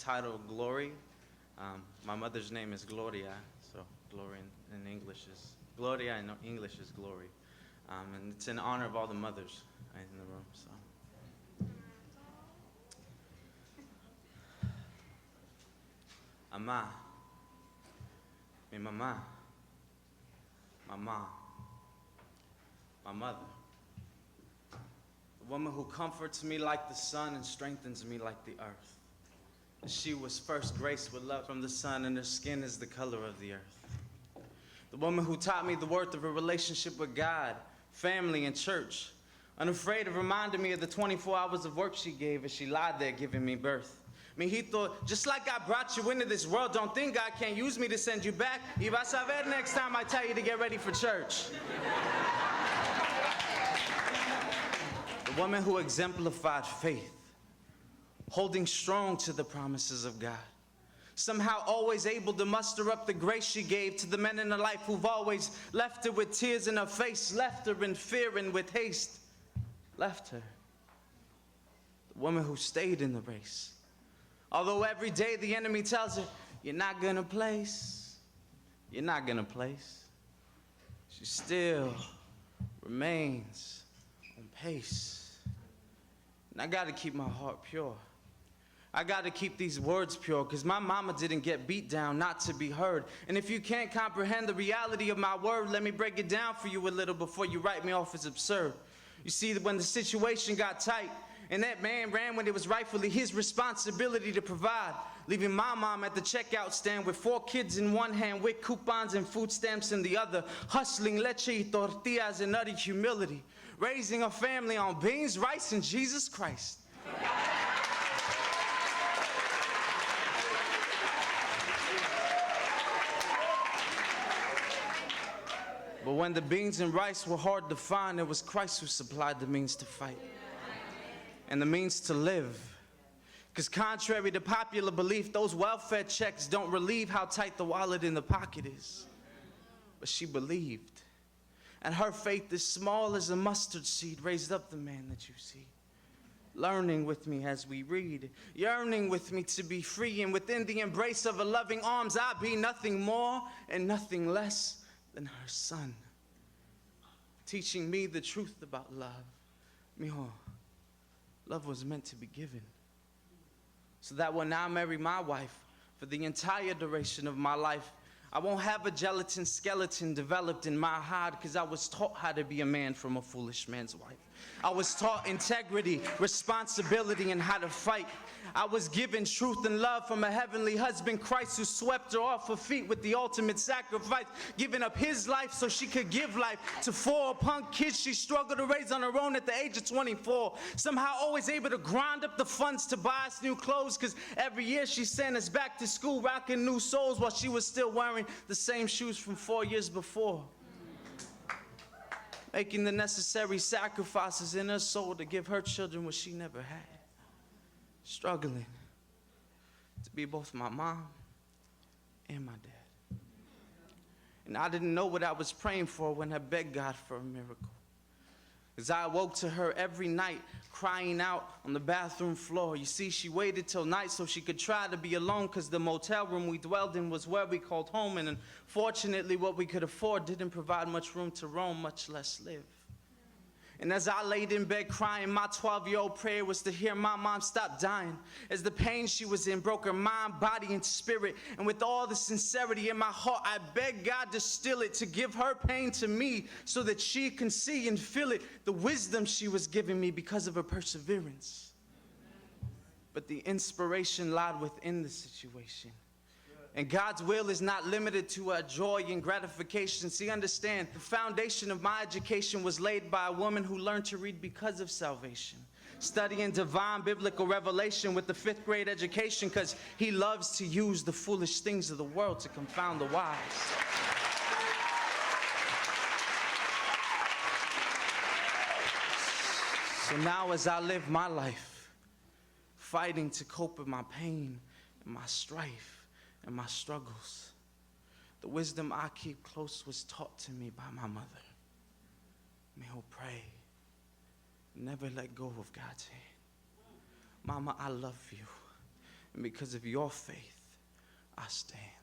titled Glory. My mother's name is Gloria, so glory in English is Gloria, in English is glory. And it's in honor of all the mothers in the room. So, Ama, mi mamá, my mom, my mother, the woman who comforts me like the sun and strengthens me like the earth. She was first graced with love from the sun, and her skin is the color of the earth. The woman who taught me the worth of a relationship with God, family, and church, unafraid of reminding me of the 24 hours of work she gave as she lied there giving me birth. I mean, he thought, just like I brought you into this world, don't think God can't use me to send you back. Y vas a ver next time I tell you to get ready for church. The woman who exemplified faith, holding strong to the promises of God, somehow always able to muster up the grace she gave to the men in her life who've always left her with tears in her face, left her in fear and with haste, left her. The woman who stayed in the race. Although every day the enemy tells her, you're not gonna place, you're not gonna place, she still remains on pace. And I gotta keep my heart pure. I gotta keep these words pure, because my mama didn't get beat down not to be heard. And if you can't comprehend the reality of my word, let me break it down for you a little before you write me off as absurd. You see, when the situation got tight, and that man ran when it was rightfully his responsibility to provide, leaving my mom at the checkout stand with 4 kids in one hand, with coupons and food stamps in the other, hustling leche y tortillas in utter humility, raising a family on beans, rice, and Jesus Christ. But when the beans and rice were hard to find, it was Christ who supplied the means to fight and the means to live. Because contrary to popular belief, those welfare checks don't relieve how tight the wallet in the pocket is. But she believed. And her faith, as small as a mustard seed, raised up the man that you see. Learning with me as we read, yearning with me to be free, and within the embrace of her loving arms, I be nothing more and nothing less than her son. Teaching me the truth about love. Mijo, love was meant to be given. So that when I marry my wife, for the entire duration of my life, I won't have a gelatin skeleton developed in my hide, because I was taught how to be a man from a foolish man's wife. I was taught integrity, responsibility, and how to fight. I was given truth and love from a heavenly husband, Christ, who swept her off her feet with the ultimate sacrifice, giving up his life so she could give life to 4 punk kids she struggled to raise on her own at the age of 24. Somehow always able to grind up the funds to buy us new clothes, because every year she sent us back to school rocking new soles while she was still wearing the same shoes from 4 years before. Making the necessary sacrifices in her soul to give her children what she never had. Struggling to be both my mom and my dad. And I didn't know what I was praying for when I begged God for a miracle. As I awoke to her every night crying out on the bathroom floor. You see, she waited till night so she could try to be alone, because the motel room we dwelled in was where we called home, and unfortunately what we could afford didn't provide much room to roam, much less live. And as I laid in bed crying, my 12-year-old prayer was to hear my mom stop dying, as the pain she was in broke her mind, body, and spirit. And with all the sincerity in my heart, I begged God to still it, to give her pain to me so that she can see and feel it, the wisdom she was giving me because of her perseverance. But the inspiration lied within the situation. And God's will is not limited to our joy and gratification. See, understand, the foundation of my education was laid by a woman who learned to read because of salvation. Studying divine biblical revelation with the 5th grade education, because he loves to use the foolish things of the world to confound the wise. So now as I live my life, fighting to cope with my pain and my strife, and my struggles, the wisdom I keep close was taught to me by my mother. May I pray, never let go of God's hand. Mama, I love you. And because of your faith, I stand.